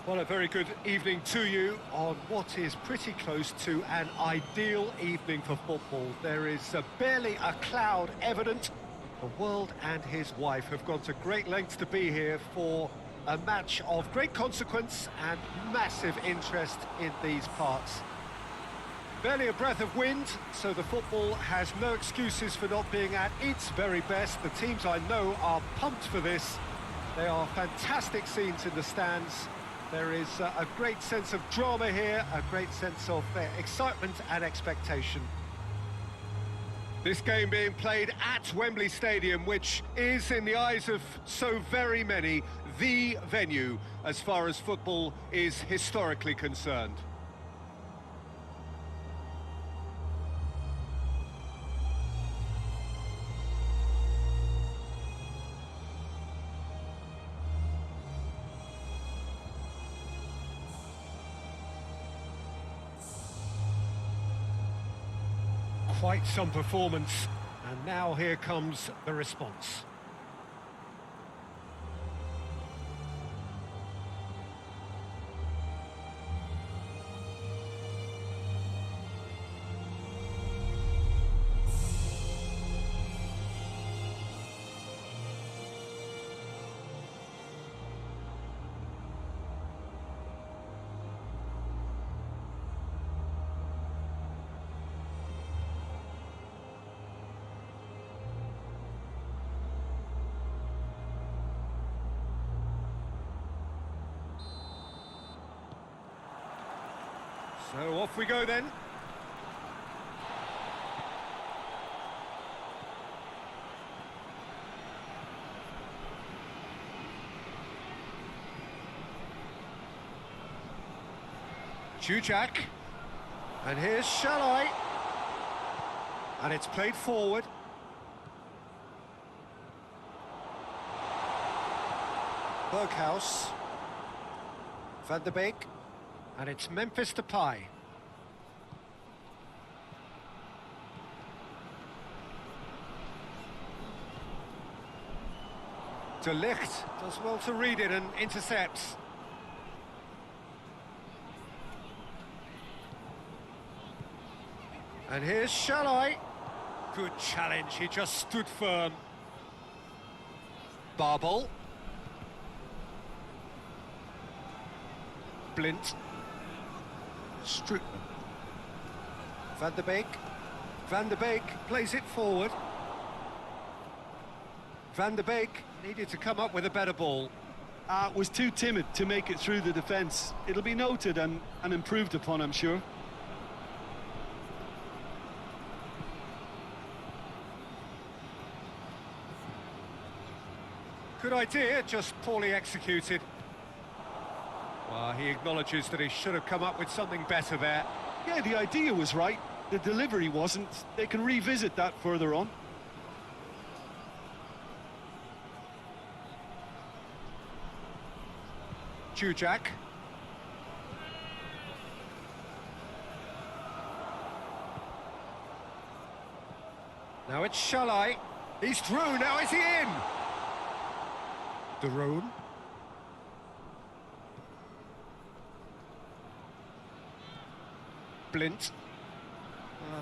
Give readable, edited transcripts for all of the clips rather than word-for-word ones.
Well, a very good evening to you on what is pretty close to an ideal evening for football. There is barely a cloud evident. The world and his wife have gone to great lengths to be here for a match of great consequence and massive interest in these parts. Barely a breath of wind, so the football has no excuses for not being at its very best. The teams I know are pumped for this. They are fantastic scenes in the stands. There is a great sense of drama here, a great sense of excitement and expectation. This game being played at Wembley Stadium, which is, in the eyes of so very many, the venue as far as football is historically concerned. Quite some performance, and now here comes the response. So off we go then. Jujak. And here's Shalai. And it's played forward. Berghaus. Van der Beek. And it's Memphis Depay. De Ligt does well to read it and intercepts. And here's Shalai. Good challenge, he just stood firm. Barbel. Blint. Strootman. Van der Beek. Van der Beek plays it forward. Van der Beek needed to come up with a better ball. Was too timid to make it through the defence. It'll be noted and improved upon, I'm sure. Good idea, just poorly executed. Well, he acknowledges that he should have come up with something better there. Yeah, the idea was right. The delivery wasn't. They can revisit that further on. Jujak. Now it's Shalai. He's through, now is he in? De Roon. Blint.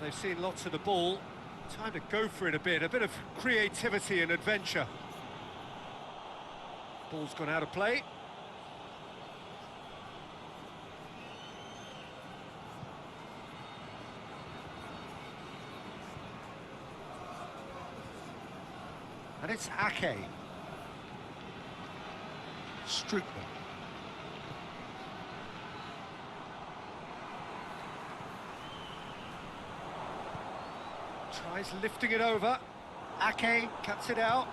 They've seen lots of the ball. Time to go for it a bit of creativity and adventure. Ball's gone out of play. And it's Ake. Strootman. Tries lifting it over. Ake cuts it out.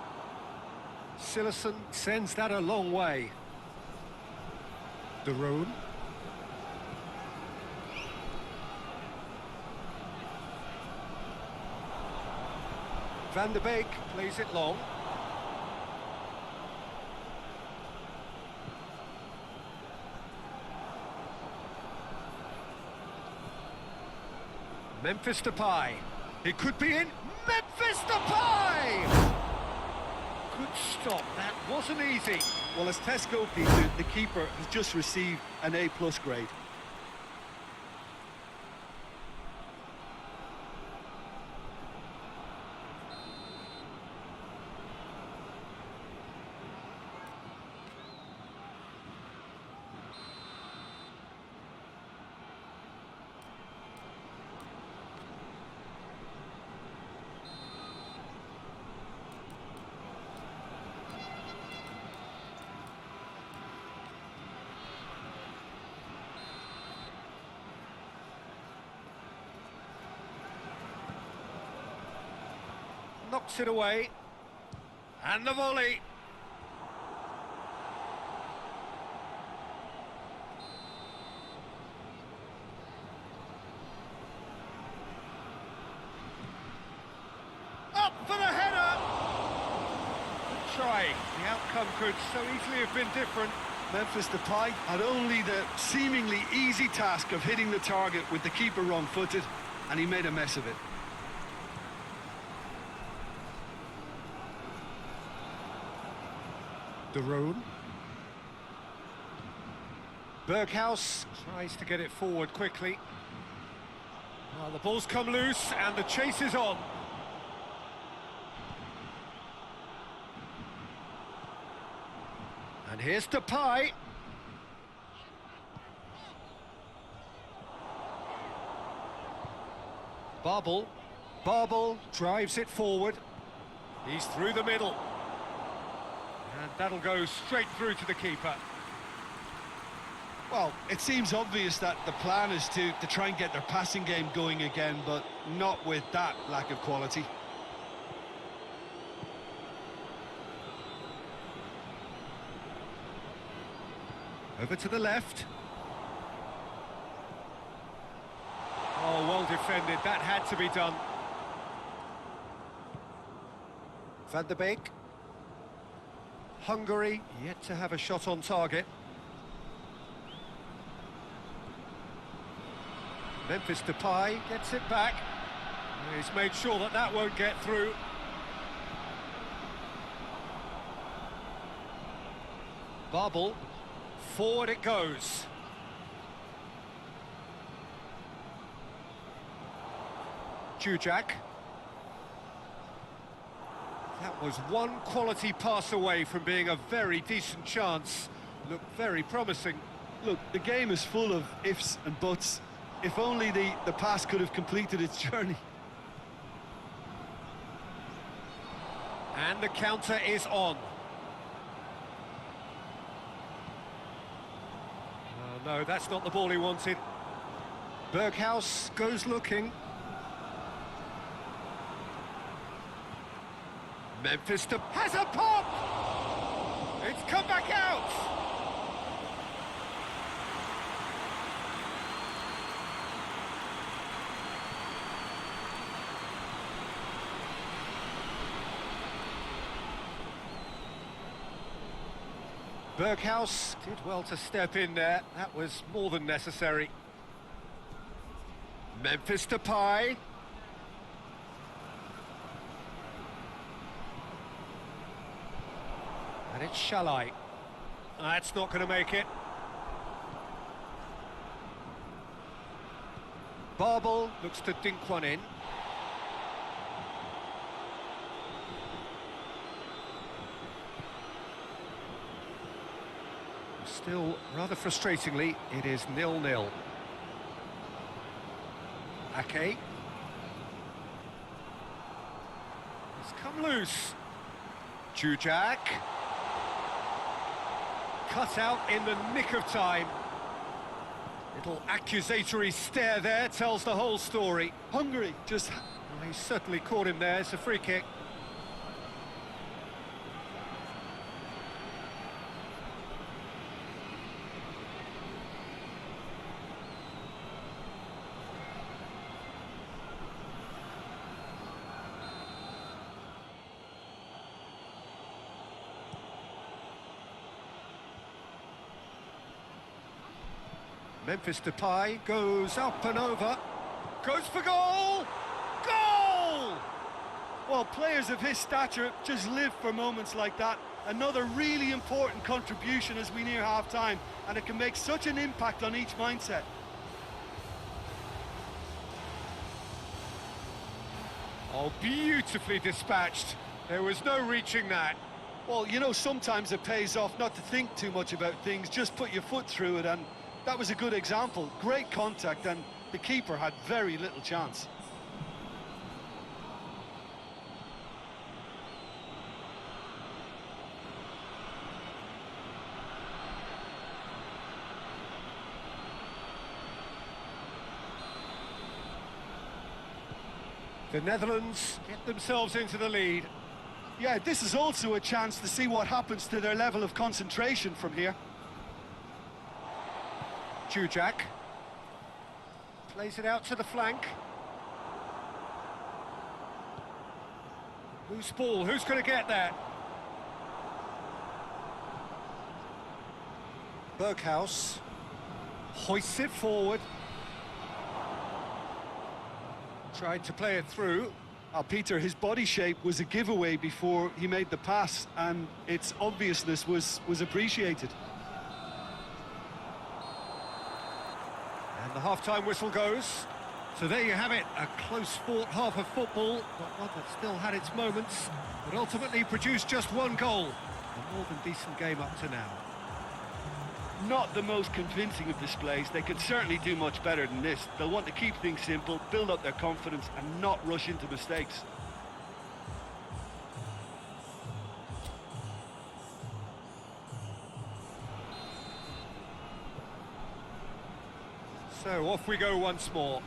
Silerson sends that a long way. De Roon. Van der Beek plays it long. Memphis Depay. It could be in. Memphis Depay! Could stop. That wasn't easy. Well, as test goalkeeper, the keeper has just received an A+ grade. Knocks it away. And the volley. Up for the header! Good try. The outcome could so easily have been different. Memphis Depay had only the seemingly easy task of hitting the target with the keeper wrong-footed, and he made a mess of it. De Roon. Berghaus tries to get it forward quickly. The ball's come loose and the chase is on. And here's Depay. Barbel drives it forward. He's through the middle. And that'll go straight through to the keeper. Well, it seems obvious that the plan is to try and get their passing game going again, but not with that lack of quality. Over to the left. Oh, well defended. That had to be done. Van der Beek. Hungary yet to have a shot on target. Memphis Depay gets it back. He's made sure that that won't get through. Barbel. Forward it goes. Jujak. That was one quality pass away from being a very decent chance. Looked very promising. Look, the game is full of ifs and buts. If only the pass could have completed its journey. And the counter is on. Oh, no, that's not the ball he wanted. Berghaus goes looking. Memphis has a pop! It's come back out! Berghaus did well to step in there. That was more than necessary. Memphis Depay. And it's Shalai. That's not going to make it. Barbel looks to dink one in. Still, rather frustratingly, it is 0-0. Ake. It's come loose. Jujak. Cut out in the nick of time. Little accusatory stare there tells the whole story. Hungary just... Well, he's certainly caught him there. It's a free kick. Memphis Depay goes up and over, goes for goal! Goal! Well, players of his stature just live for moments like that. Another really important contribution as we near half-time, and it can make such an impact on each mindset. Oh, beautifully dispatched. There was no reaching that. Well, you know, sometimes it pays off not to think too much about things, just put your foot through it, and that was a good example. Great contact, and the keeper had very little chance. The Netherlands get themselves into the lead. Yeah, this is also a chance to see what happens to their level of concentration from here. Jujak plays it out to the flank. Loose ball, who's going to get that? Berghaus hoists it forward. Tried to play it through. Peter, his body shape was a giveaway before he made the pass, and its obviousness was appreciated. And the half-time whistle goes. So there you have it, a close-fought half of football, but one that still had its moments, but ultimately produced just one goal. A more than decent game up to now. Not the most convincing of displays. They could certainly do much better than this. They'll want to keep things simple, build up their confidence, and not rush into mistakes. So off we go once more.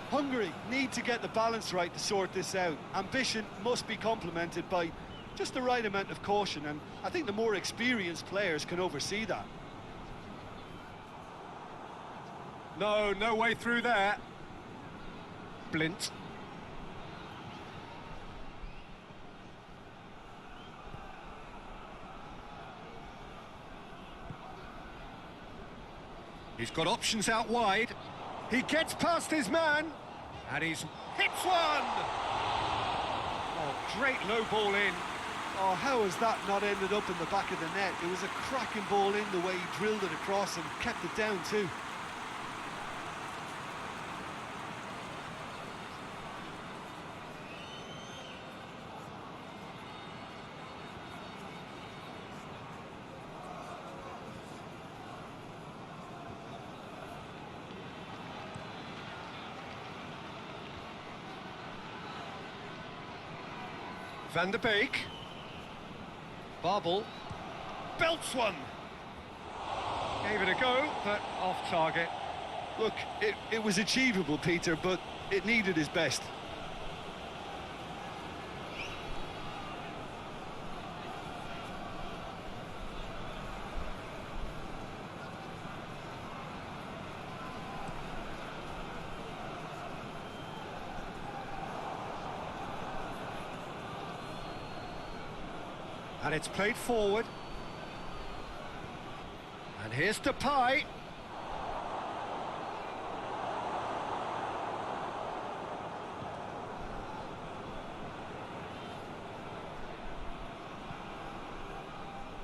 Hungary need to get the balance right to sort this out. Ambition must be complemented by just the right amount of caution, and I think the more experienced players can oversee that. No way through there. Blint. He's got options out wide. He gets past his man, and he's hits one! Oh, great low ball in. Oh, how has that not ended up in the back of the net? It was a cracking ball in, the way he drilled it across and kept it down too. Van der Beek. Babel. Belts one. Gave it a go, but off target. Look, it was achievable, Peter, but it needed his best. And it's played forward. And here's Depay.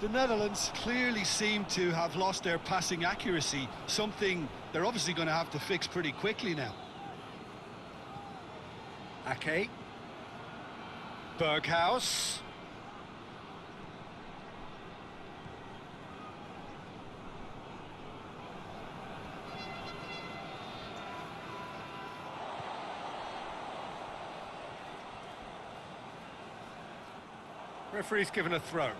The Netherlands clearly seem to have lost their passing accuracy, something they're obviously going to have to fix pretty quickly now. Ake. Berghaus. Referee's given a throw.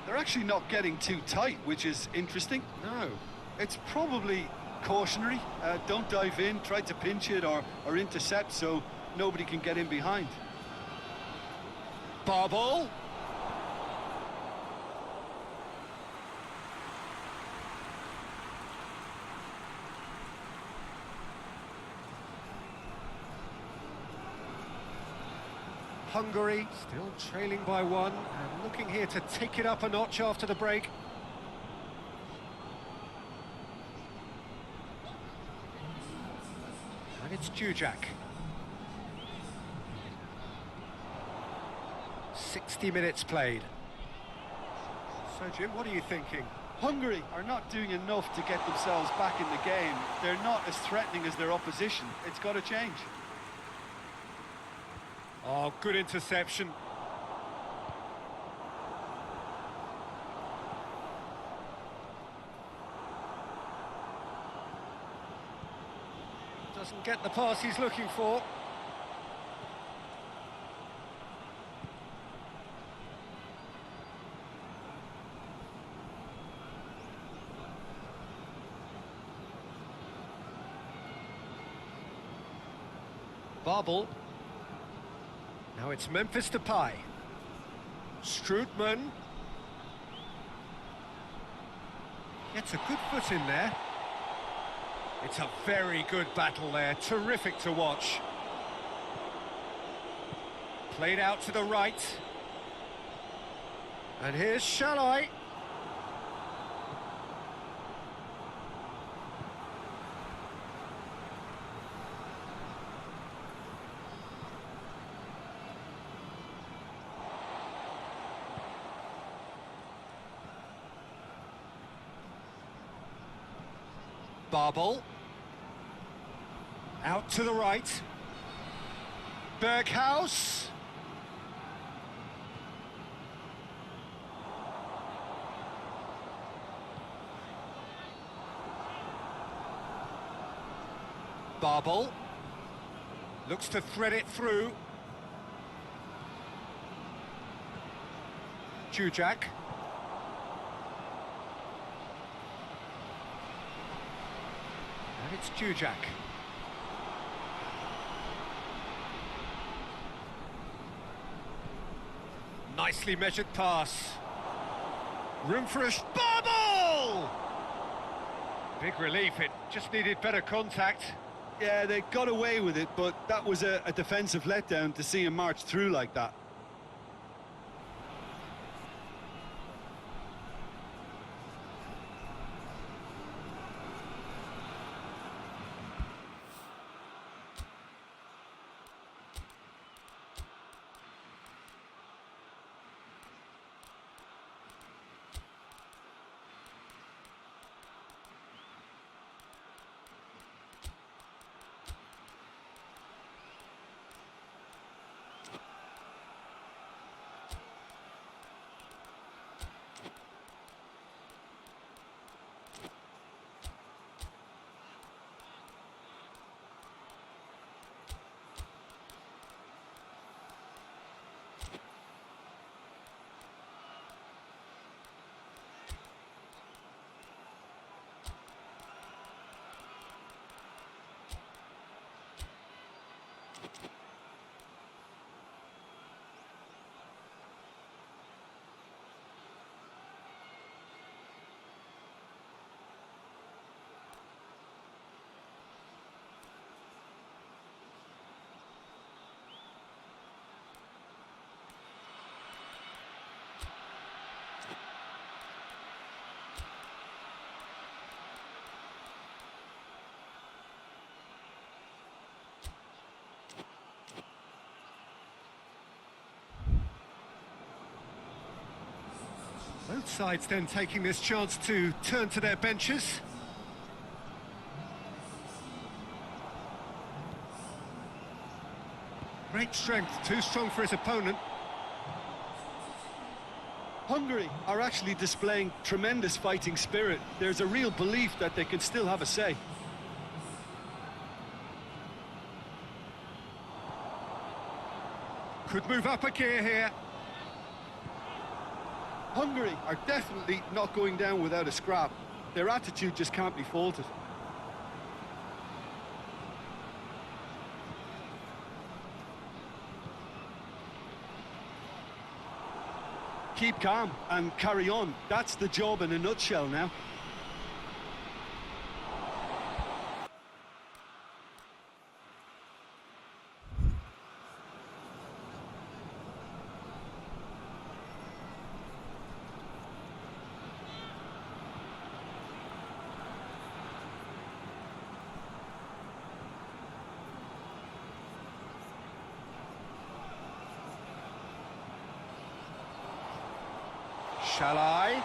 They're actually not getting too tight, which is interesting. No. It's probably cautionary. Don't dive in, try to pinch it or intercept so nobody can get in behind. Babel. Hungary still trailing by one and looking here to take it up a notch after the break. And it's Jujak. 60 minutes played. So, Jim, what are you thinking? Hungary are not doing enough to get themselves back in the game. They're not as threatening as their opposition. It's got to change. Oh, good interception. Doesn't get the pass he's looking for. Babel. Now it's Memphis Depay. Strootman. Gets a good foot in there. It's a very good battle there, terrific to watch. Played out to the right. And here's Shalai. Babel. Out to the right. Berghaus. Babel. Looks to thread it through. Jujak. And it's Jujak. Nicely measured pass. Room for a Babel! Big relief, it just needed better contact. Yeah, they got away with it, but that was a defensive letdown to see him march through like that. Both sides then taking this chance to turn to their benches. Great strength, too strong for his opponent. Hungary are actually displaying tremendous fighting spirit. There's a real belief that they can still have a say. Could move up a gear here. Hungary are definitely not going down without a scrap. Their attitude just can't be faulted. Keep calm and carry on. That's the job in a nutshell now. shall I?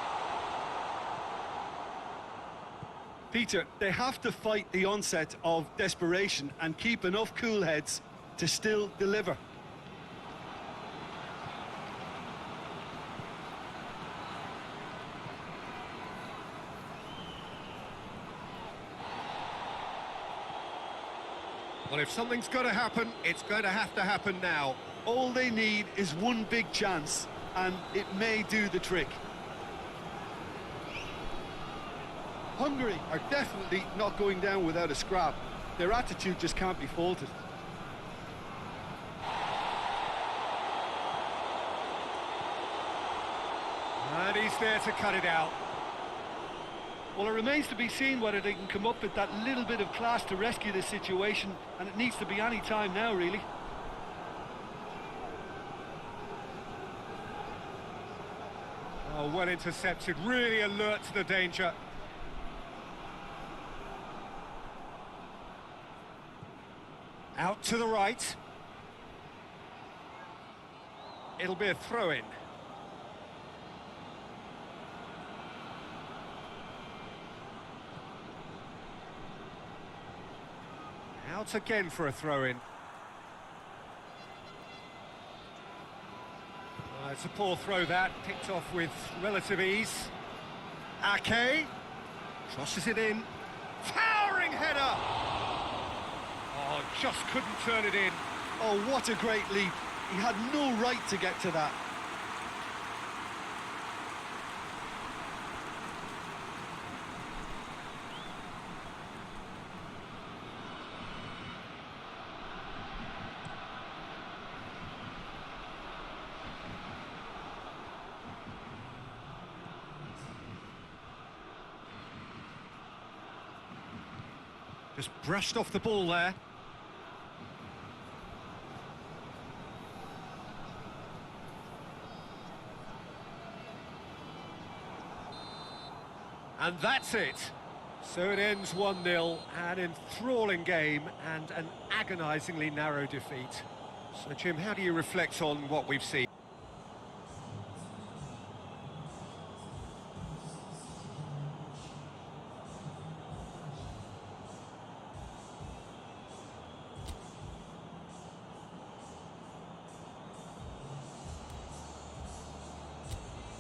Peter, they have to fight the onset of desperation and keep enough cool heads to still deliver. Well, if something's got to happen, it's going to happen now. All they need is one big chance, and it may do the trick. Hungary are definitely not going down without a scrap. Their attitude just can't be faulted. And he's there to cut it out. Well, it remains to be seen whether they can come up with that little bit of class to rescue this situation, and it needs to be any time now, really. Oh, well intercepted, really alert to the danger. Out to the right. It'll be a throw-in. Out again for a throw-in. It's a poor throw that, picked off with relative ease. Ake crosses it in. Towering header! Oh, just couldn't turn it in. Oh, what a great leap. He had no right to get to that. Just brushed off the ball there. And that's it. So it ends 1-0, an enthralling game and an agonisingly narrow defeat. So, Jim, how do you reflect on what we've seen?